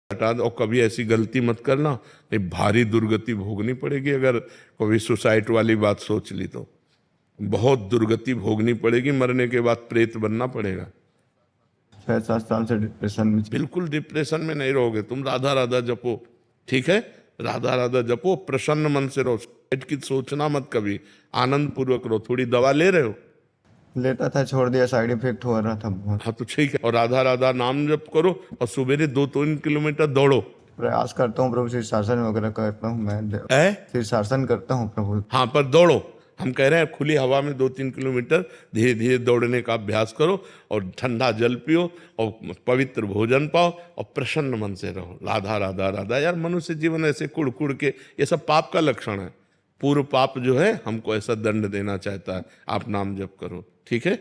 हटा दो और कभी ऐसी गलती मत करना, नहीं भारी दुर्गति भोगनी पड़ेगी। अगर कभी सुसाइड वाली बात सोच ली तो बहुत दुर्गति भोगनी पड़ेगी, मरने के बाद प्रेत बनना पड़ेगा। 6-7 साल से डिप्रेशन में। बिल्कुल डिप्रेशन में नहीं रहोगे तुम, राधा राधा जपो, ठीक है? राधा राधा जपो, प्रसन्न मन से रहो, सुसाइड की सोचना मत कभी, आनंद पूर्वक रहो। थोड़ी दवा ले रहे हो? लेता था, छोड़ दिया, साइड इफेक्ट हो रहा था बहुत। हाँ तो ठीक है, और राधा राधा नाम जप करो और सुबेरे 2-3 किलोमीटर दौड़ो। प्रयास करता हूँ प्रभु, शीर्षासन वगैरह करता हूँ मैं, है? शीर्षासन करता हूँ प्रभु। हाँ पर दौड़ो, हम कह रहे हैं खुली हवा में 2-3 किलोमीटर धीरे धीरे दौड़ने का अभ्यास करो, और ठंडा जल पियो और पवित्र भोजन पाओ और प्रसन्न मन से रहो। राधा राधा राधा। यार मनुष्य जीवन ऐसे कुड़ कुड़ के, ये सब पाप का लक्षण है। पूर्व पाप जो है हमको ऐसा दंड देना चाहता है। आप नाम जप करो, ठीक है?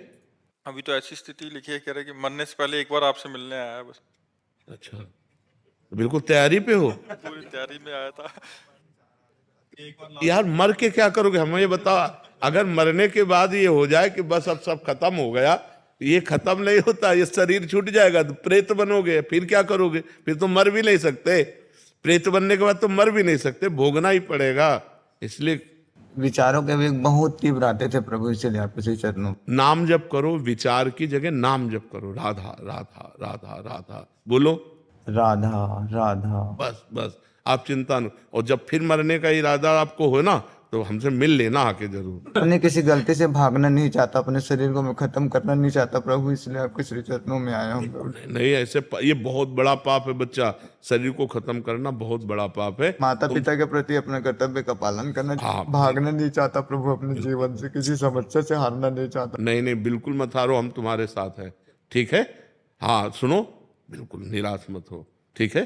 अभी तो ऐसी स्थिति लिखी है, कह रहे कि मरने से पहले एक बार आपसे मिलने आया है बस। अच्छा, बिल्कुल तैयारी पे हो? पूरी तैयारी में आया था। यार मर के क्या करोगे, हमें ये बताओ। अगर मरने के बाद ये हो जाए कि बस अब सब खत्म हो गया, ये खत्म नहीं होता, ये शरीर छूट जाएगा तो प्रेत बनोगे, फिर क्या करोगे? फिर तो मर भी नहीं सकते। प्रेत बनने के बाद तो मर भी नहीं सकते, भोगना ही पड़ेगा। इसलिए विचारों के भी बहुत तीव्र आते थे प्रभु, इसलिए आपके श्री चरणों। नाम जप करो, विचार की जगह नाम जप करो। राधा राधा राधा राधा बोलो, राधा राधा। बस बस, आप चिंता न। और जब फिर मरने का इरादा आपको हो ना, तो हमसे मिल लेना आके जरूर। अपने किसी गलती से भागना नहीं चाहता, अपने शरीर को मैं खत्म करना नहीं चाहता प्रभु, इसलिए आपके श्री चरणों में आया हूँ प्रभु। नहीं ऐसे ये बहुत बड़ा पाप है बच्चा, शरीर को खत्म करना बहुत बड़ा पाप है। माता पिता के प्रति अपने कर्तव्य का पालन करना, हाँ, भागना नहीं चाहता प्रभु, अपने जीवन से किसी समस्या से हारना नहीं चाहता। नहीं नहीं बिल्कुल मत हारो, हम तुम्हारे साथ हैं, ठीक है? हाँ सुनो, बिल्कुल निराश मत हो, ठीक है?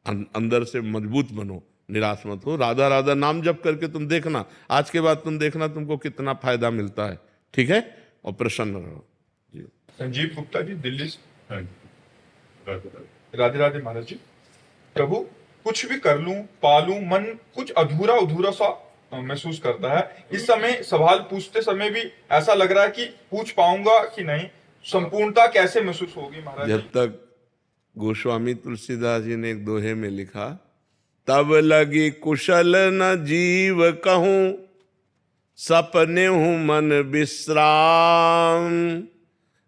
अंदर से मजबूत बनो, निराश मत हो। राधा राधा नाम जप करके तुम देखना, आज के बाद तुम देखना तुमको कितना फायदा मिलता है, ठीक है? और प्रसन्न रहो जी। संजीव गुप्ता जी, दिल्ली से। राधे राधे महाराज जी। प्रभु, कुछ भी कर लूं पा लूं, मन कुछ अधूरा अधूरा सा महसूस करता है। इस समय सवाल पूछते समय भी ऐसा लग रहा है कि पूछ पाऊंगा कि नहीं, संपूर्णता कैसे महसूस होगी महाराज? जब तक गोस्वामी तुलसीदास जी ने एक दोहे में लिखा, तब लगी कुशल न जीव कहूं, सपने हूं मन विश्राम,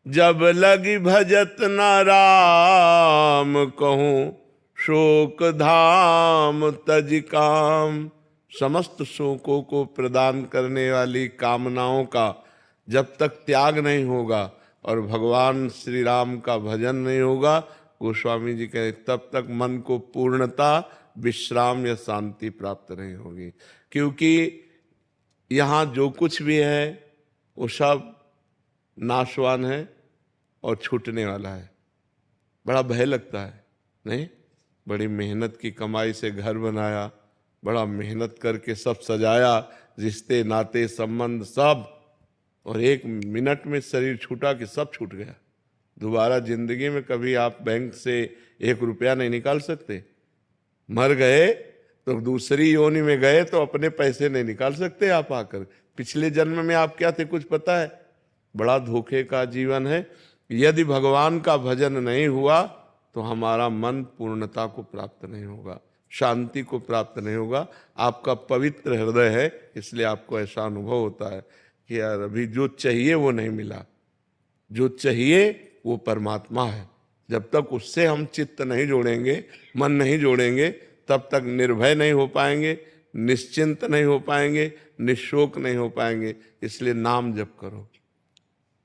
जब लगी भजत न राम कहूं, शोक धाम तज काम। समस्त शोकों को प्रदान करने वाली कामनाओं का जब तक त्याग नहीं होगा और भगवान श्री राम का भजन नहीं होगा, गोस्वामी जी कहे, तब तक मन को पूर्णता, विश्राम या शांति प्राप्त नहीं होगी। क्योंकि यहाँ जो कुछ भी है वो सब नाशवान है और छूटने वाला है। बड़ा भय लगता है नहीं? बड़ी मेहनत की कमाई से घर बनाया, बड़ा मेहनत करके सब सजाया, रिश्ते नाते संबंध सब, और एक मिनट में शरीर छूटा कि सब छूट गया। दोबारा जिंदगी में कभी आप बैंक से 1 रुपया नहीं निकाल सकते। मर गए तो दूसरी योनि में गए तो अपने पैसे नहीं निकाल सकते आप आकर। पिछले जन्म में आप क्या थे कुछ पता है? बड़ा धोखे का जीवन है। यदि भगवान का भजन नहीं हुआ तो हमारा मन पूर्णता को प्राप्त नहीं होगा, शांति को प्राप्त नहीं होगा। आपका पवित्र हृदय है, इसलिए आपको ऐसा अनुभव होता है कि यार अभी जो चाहिए वो नहीं मिला। जो चाहिए वो परमात्मा है। जब तक उससे हम चित्त नहीं जोड़ेंगे, मन नहीं जोड़ेंगे, तब तक निर्भय नहीं हो पाएंगे, निश्चिंत नहीं हो पाएंगे, निशोक नहीं हो पाएंगे। इसलिए नाम जप करो।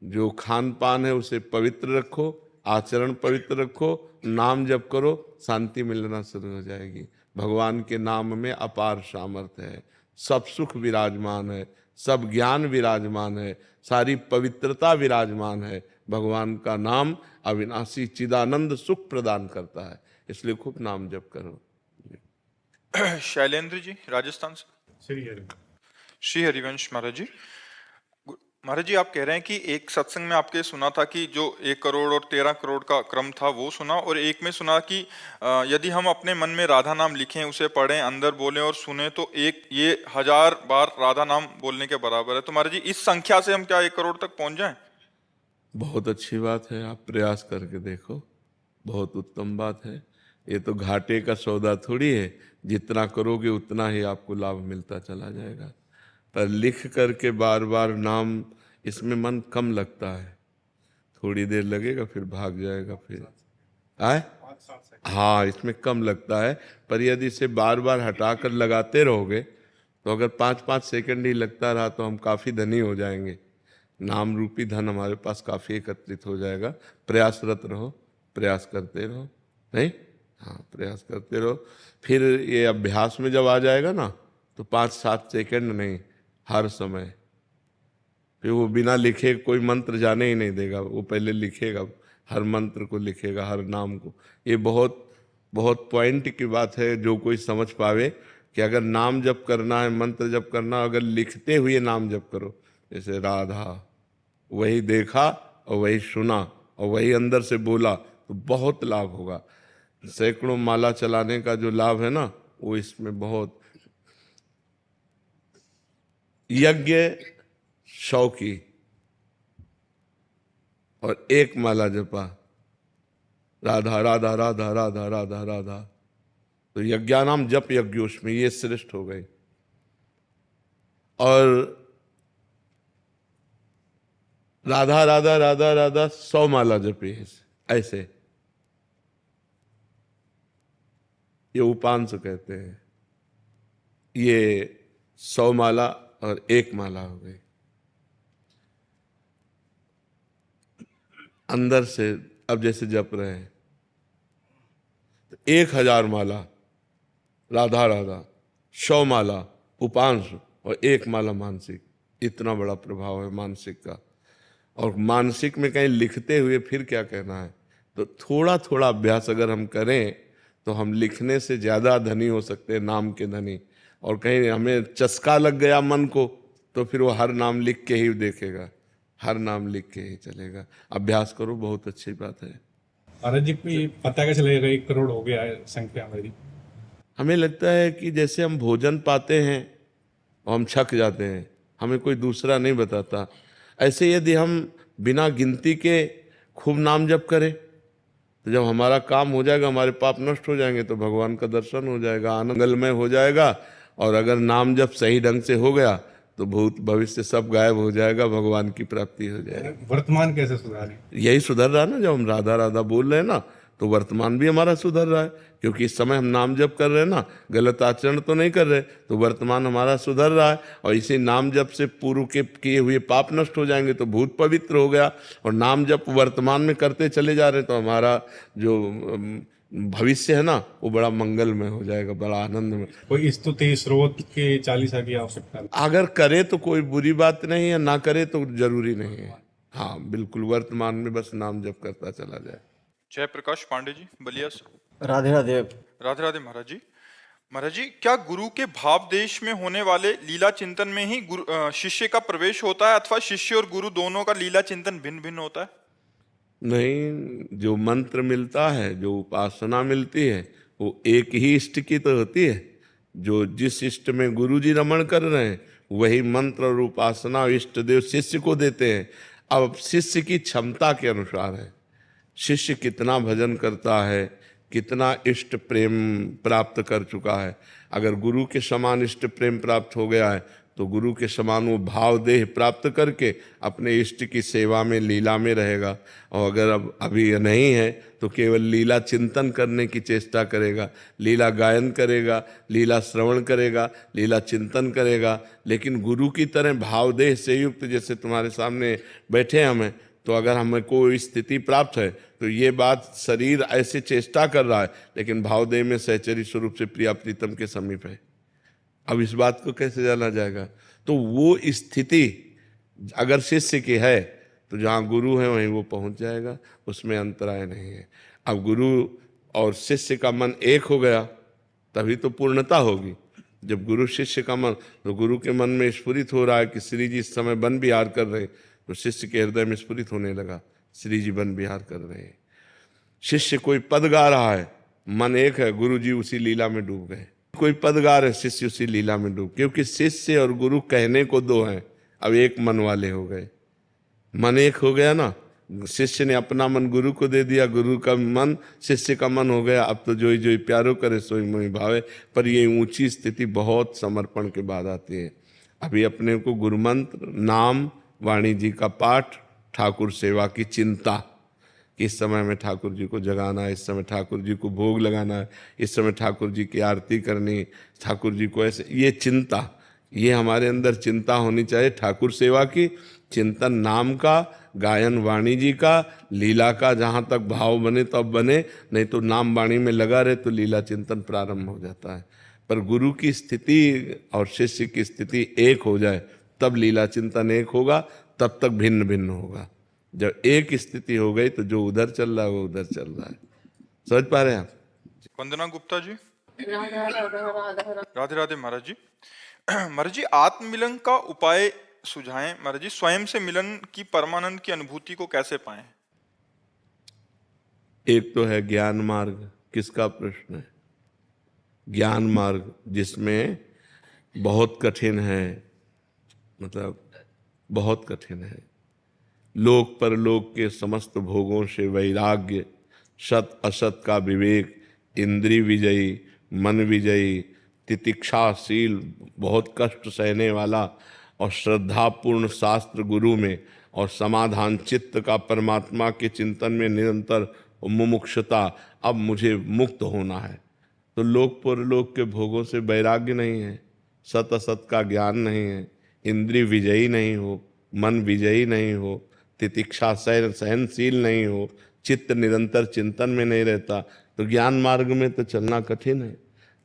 जो खान पान है उसे पवित्र रखो, आचरण पवित्र रखो, नाम जप करो, शांति मिलना शुरू हो जाएगी। भगवान के नाम में अपार सामर्थ्य है, सब सुख विराजमान है, सब ज्ञान विराजमान है, सारी पवित्रता विराजमान है। भगवान का नाम अविनाशी चिदानंद सुख प्रदान करता है, इसलिए खूब नाम जप करो। शैलेंद्र जी, राजस्थान से। श्री हरिवंश महाराज जी। महाराज जी, आप कह रहे हैं कि एक सत्संग में आपके सुना था कि जो 1 करोड़ और 13 करोड़ का क्रम था वो सुना, और एक में सुना कि यदि हम अपने मन में राधा नाम लिखें, उसे पढ़ें, अंदर बोलें और सुने तो ये 1000 बार राधा नाम बोलने के बराबर है। तो महाराज जी, इस संख्या से हम क्या 1 करोड़ तक पहुंच जाएं? बहुत अच्छी बात है, आप प्रयास करके देखो, बहुत उत्तम बात है। ये तो घाटे का सौदा थोड़ी है, जितना करोगे उतना ही आपको लाभ मिलता चला जाएगा। पर लिख करके बार बार नाम, इसमें मन कम लगता है, थोड़ी देर लगेगा फिर भाग जाएगा, फिर आए हाँ इसमें कम लगता है। पर यदि इसे बार बार हटाकर लगाते रहोगे तो अगर 5-5 सेकंड ही लगता रहा तो हम काफ़ी धनी हो जाएंगे, नाम रूपी धन हमारे पास काफ़ी एकत्रित हो जाएगा। प्रयासरत रहो, प्रयास करते रहो, नहीं हाँ प्रयास करते रहो। फिर ये अभ्यास में जब आ जाएगा ना तो 5-7 सेकंड नहीं, हर समय। फिर वो बिना लिखे कोई मंत्र जाने ही नहीं देगा, वो पहले लिखेगा, हर मंत्र को लिखेगा, हर नाम को। ये बहुत बहुत पॉइंट की बात है, जो कोई समझ पावे कि अगर नाम जप करना है, मंत्र जप करना, अगर लिखते हुए नाम जप करो, जैसे राधा, वही देखा और वही सुना और वही अंदर से बोला, तो बहुत लाभ होगा। सैकड़ों माला चलाने का जो लाभ है ना, वो इसमें बहुत। यज्ञ 100 की और 1 माला जपा, राधा राधा राधा राधा राधा राधा, तो यज्ञानाम जप यज्ञोष्मी, ये श्रेष्ठ हो गई। और राधा राधा राधा राधा 100 माला जपी ऐसे, ये उपांश कहते हैं। ये 100 माला और 1 माला हो गई। अंदर से अब जैसे जप रहे हैं तो 1000 माला राधा राधा, 100 माला उपांश और 1 माला मानसिक, इतना बड़ा प्रभाव है मानसिक का। और मानसिक में कहीं लिखते हुए फिर क्या कहना है, तो थोड़ा थोड़ा अभ्यास अगर हम करें तो हम लिखने से ज़्यादा धनी हो सकते हैं, नाम के धनी। और कहीं हमें चस्का लग गया मन को तो फिर वो हर नाम लिख के ही देखेगा, हर नाम लिख के ही चलेगा। अभ्यास करो, बहुत अच्छी बात है। महाराज जी पता कैसे लगेगा 1 करोड़ हो गया है संख्या मेरी? हमें लगता है कि जैसे हम भोजन पाते हैं और हम छक जाते हैं, हमें कोई दूसरा नहीं बताता। ऐसे यदि हम बिना गिनती के खूब नाम जप करें तो जब हमारा काम हो जाएगा, हमारे पाप नष्ट हो जाएंगे, तो भगवान का दर्शन हो जाएगा, आनंदमय हो जाएगा। और अगर नाम जप सही ढंग से हो गया तो भूत भविष्य सब गायब हो जाएगा, भगवान की प्राप्ति हो जाएगी। वर्तमान कैसे सुधारें? यही सुधर रहा है ना, जब हम राधा राधा बोल रहे हैं ना, तो वर्तमान भी हमारा सुधर रहा है, क्योंकि इस समय हम नाम जप कर रहे हैं ना, गलत आचरण तो नहीं कर रहे, तो वर्तमान हमारा सुधर रहा है। और इसी नाम जप से पूर्व के किए हुए पाप नष्ट हो जाएंगे, तो भूत पवित्र हो गया। और नाम जप वर्तमान में करते चले जा रहे हैं, तो हमारा जो भविष्य है ना, वो बड़ा मंगलमय हो जाएगा, बड़ा आनंद में। कोई स्तुति स्रोत के 40 की आवश्यकता नहीं? अगर करे तो कोई बुरी बात नहीं है, ना करे तो जरूरी नहीं है। हाँ बिल्कुल, वर्तमान में बस नाम जप करता चला जाए। जय प्रकाश पांडे जी, बलिया से। राधे राधे। राधे राधे महाराज जी। महाराज जी, क्या गुरु के भाव देश में होने वाले लीला चिंतन में ही शिष्य का प्रवेश होता है, अथवा शिष्य और गुरु दोनों का लीला चिंतन भिन्न भिन्न होता है? नहीं, जो मंत्र मिलता है, जो उपासना मिलती है, वो एक ही इष्ट की तो होती है। जो जिस इष्ट में गुरु जी रमण कर रहे हैं, वही मंत्र और उपासना इष्ट देव शिष्य को देते हैं। अब शिष्य की क्षमता के अनुसार है, शिष्य कितना भजन करता है, कितना इष्ट प्रेम प्राप्त कर चुका है। अगर गुरु के समान इष्ट प्रेम प्राप्त हो गया है तो गुरु के समान वो भाव देह प्राप्त करके अपने इष्ट की सेवा में, लीला में रहेगा। और अगर अब अभी नहीं है तो केवल लीला चिंतन करने की चेष्टा करेगा, लीला गायन करेगा, लीला श्रवण करेगा, लीला चिंतन करेगा। लेकिन गुरु की तरह भाव देह से युक्त, जैसे तुम्हारे सामने बैठे हमें, तो अगर हमें कोई स्थिति प्राप्त है तो ये बात शरीर ऐसे चेष्टा कर रहा है, लेकिन भावदेह में सहचरी स्वरूप से प्रिया प्रीतम के समीप है। अब इस बात को कैसे जाना जाएगा? तो वो स्थिति अगर शिष्य की है तो जहाँ गुरु है वहीं वो पहुँच जाएगा, उसमें अंतराय नहीं है। अब गुरु और शिष्य का मन एक हो गया तभी तो पूर्णता होगी। जब गुरु शिष्य का मन, तो गुरु के मन में स्फुरित हो रहा है कि श्री जी इस समय वन विहार कर रहे हैं, तो शिष्य के हृदय में स्फुरित होने लगा श्री जी वन विहार कर रहे हैं। शिष्य कोई पद गा रहा है, मन एक है, गुरु जी उसी लीला में डूब गए। कोई पद गा रहे, शिष्य उसी लीला में डूब, क्योंकि शिष्य और गुरु कहने को दो हैं, अब एक मन वाले हो गए। मन एक हो गया ना, शिष्य ने अपना मन गुरु को दे दिया, गुरु का मन शिष्य का मन हो गया। अब तो जोई जोई प्यारो करे सोई मोई भावे। पर ये ऊंची स्थिति बहुत समर्पण के बाद आती है। अभी अपने को गुरु मंत्र, नाम, वाणी जी का पाठ, ठाकुर सेवा की चिंता कि इस समय में ठाकुर जी को जगाना है, इस समय ठाकुर जी को भोग लगाना है, इस समय ठाकुर जी की आरती करनी, ठाकुर जी को ऐसे, ये चिंता, ये हमारे अंदर चिंता होनी चाहिए। ठाकुर सेवा की चिंतन, नाम का, गायन वाणी जी का, लीला का, जहाँ तक भाव बने तब बने, नहीं तो नाम वाणी में लगा रहे तो लीला चिंतन प्रारंभ हो जाता है। पर गुरु की स्थिति और शिष्य की स्थिति एक हो जाए तब लीला चिंतन एक होगा, तब तक भिन्न भिन्न होगा। जब एक स्थिति हो गई तो जो उधर चल रहा है वो उधर चल रहा है। समझ पा रहे हैं आप? वंदना गुप्ता जी। राधे राधे महाराज जी। महाराज जी, आत्ममिलन का उपाय सुझाएं महाराज जी। स्वयं से मिलन की परमानंद की अनुभूति को कैसे पाएं? एक तो है ज्ञान मार्ग, किसका प्रश्न है? ज्ञान मार्ग जिसमें बहुत कठिन है, मतलब बहुत कठिन है। लोक परलोक के समस्त भोगों से वैराग्य, सत असत का विवेक, इंद्रिय विजयी, मन विजयी, तितिक्षाशील, बहुत कष्ट सहने वाला और श्रद्धापूर्ण शास्त्र गुरु में, और समाधान चित्त का परमात्मा के चिंतन में निरंतर मुमुक्षुता। अब मुझे मुक्त होना है। तो लोक परलोक के भोगों से वैराग्य नहीं है, सत असत का ज्ञान नहीं है, इंद्रिय विजयी नहीं हो, मन विजयी नहीं हो, तितिक्षा सहनशील नहीं हो, चित्त निरंतर चिंतन में नहीं रहता, तो ज्ञान मार्ग में तो चलना कठिन है।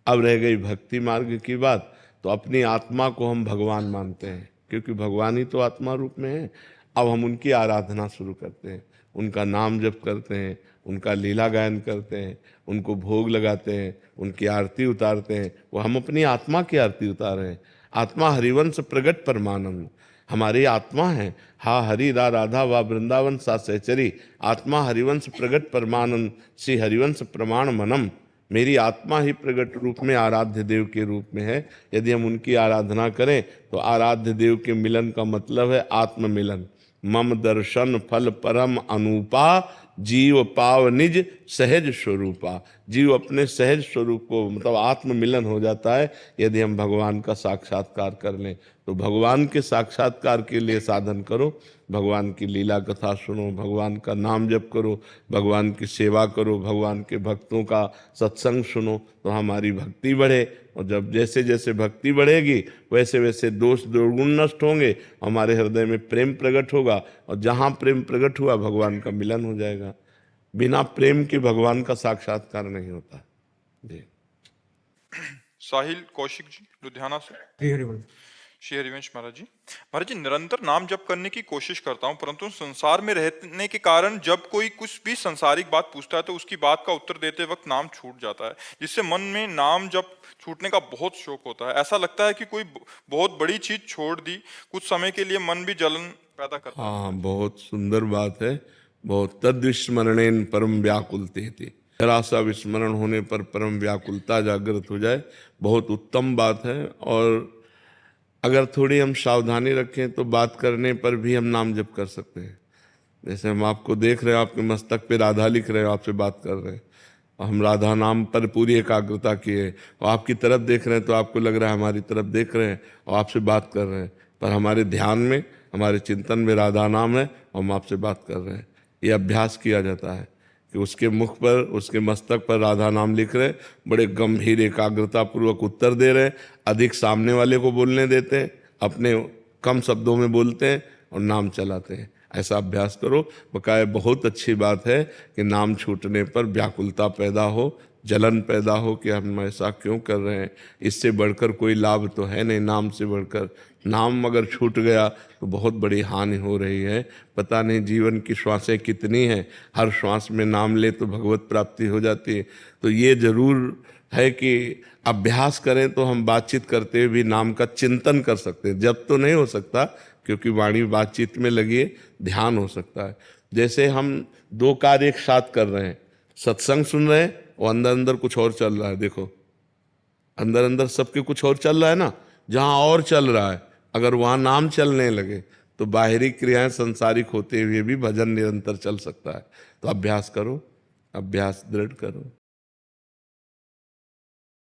अब रह गई भक्ति मार्ग की बात, तो अपनी आत्मा को हम भगवान मानते हैं, क्योंकि भगवान ही तो आत्मा रूप में है। अब हम उनकी आराधना शुरू करते हैं, उनका नाम जप करते हैं, उनका लीला गायन करते हैं, उनको भोग लगाते हैं, उनकी आरती उतारते हैं। वो हम अपनी आत्मा की आरती उतार रहे हैं। आत्मा हरिवंश प्रगट परमानंद, हमारी आत्मा है। हा हरि रा राधा वा वृंदावन सा सहचरी, आत्मा हरिवंश प्रगट परमानंद, श्री हरिवंश प्रमाण मनम। मेरी आत्मा ही प्रगट रूप में आराध्य देव के रूप में है। यदि हम उनकी आराधना करें तो आराध्य देव के मिलन का मतलब है आत्म मिलन। मम दर्शन फल परम अनूपा, जीव पाव निज सहज स्वरूपा। जीव अपने सहज स्वरूप को, मतलब आत्म मिलन हो जाता है यदि हम भगवान का साक्षात्कार कर लें। तो भगवान के साक्षात्कार के लिए साधन करो, भगवान की लीला कथा सुनो, भगवान का नाम जप करो, भगवान की सेवा करो, भगवान के भक्तों का सत्संग सुनो, तो हमारी भक्ति बढ़े। और जब जैसे जैसे भक्ति बढ़ेगी वैसे वैसे दोष दुर्गुण नष्ट होंगे, हमारे हृदय में प्रेम प्रकट होगा, और जहाँ प्रेम प्रकट हुआ भगवान का मिलन हो जाएगा। बिना प्रेम के भगवान का साक्षात्कार नहीं होता। जी। साहिल कौशिक जी लुधियाना से। हरि हरि बोल। श्री हरिवंश महाराज जी। महाराज जी, निरंतर नाम जप करने की कोशिश करता हूँ, परंतु संसार में रहने के कारण जब कोई कुछ भी संसारिक बात पूछता है तो उसकी बात का उत्तर देते वक्त नाम छूट जाता है, जिससे मन में नाम जप छूटने का बहुत शौक होता है। ऐसा लगता है कि कोई बहुत बड़ी चीज छोड़ दी, कुछ समय के लिए मन भी जलन पैदा करता है। हाँ, बहुत सुंदर बात है। बहुत तद्विस्मरणेन परम व्याकुलते थे, जरा सा विस्मरण होने पर परम व्याकुलता जागृत हो जाए, बहुत उत्तम बात है। और अगर थोड़ी हम सावधानी रखें तो बात करने पर भी हम नाम जप कर सकते हैं। जैसे हम आपको देख रहे हैं, आपके मस्तक पे राधा लिख रहे हो, आपसे बात कर रहे हैं, और हम राधा नाम पर पूरी एकाग्रता किए, और आपकी तरफ देख रहे हैं तो आपको लग रहा है हमारी तरफ देख रहे हैं और आपसे बात कर रहे हैं, पर हमारे ध्यान में, हमारे चिंतन में राधा नाम है और हम आपसे बात कर रहे हैं। ये अभ्यास किया जाता है कि उसके मुख पर, उसके मस्तक पर राधा नाम लिख रहे, बड़े गंभीर एकाग्रता पूर्वक उत्तर दे रहे, अधिक सामने वाले को बोलने देते हैं, अपने कम शब्दों में बोलते हैं और नाम चलाते हैं। ऐसा अभ्यास करो। बकाया बहुत अच्छी बात है कि नाम छूटने पर व्याकुलता पैदा हो, जलन पैदा हो कि हम ऐसा क्यों कर रहे हैं। इससे बढ़कर कोई लाभ तो है नहीं, नाम से बढ़कर। नाम अगर छूट गया तो बहुत बड़ी हानि हो रही है। पता नहीं जीवन की श्वासें कितनी हैं, हर श्वास में नाम ले तो भगवत प्राप्ति हो जाती है। तो ये जरूर है कि अभ्यास करें तो हम बातचीत करते हुए भी नाम का चिंतन कर सकते हैं। जब तो नहीं हो सकता क्योंकि वाणी बातचीत में लगी है, ध्यान हो सकता है। जैसे हम दो कार्य एक साथ कर रहे हैं, सत्संग सुन रहे हैं और अंदर अंदर कुछ और चल रहा है। देखो, अंदर अंदर सबके कुछ और चल रहा है ना। जहाँ और चल रहा है, अगर वहाँ नाम चलने लगे तो बाहरी क्रियाएं संसारिक होते हुए भी भजन निरंतर चल सकता है। तो अभ्यास करो, अभ्यास दृढ़ करो।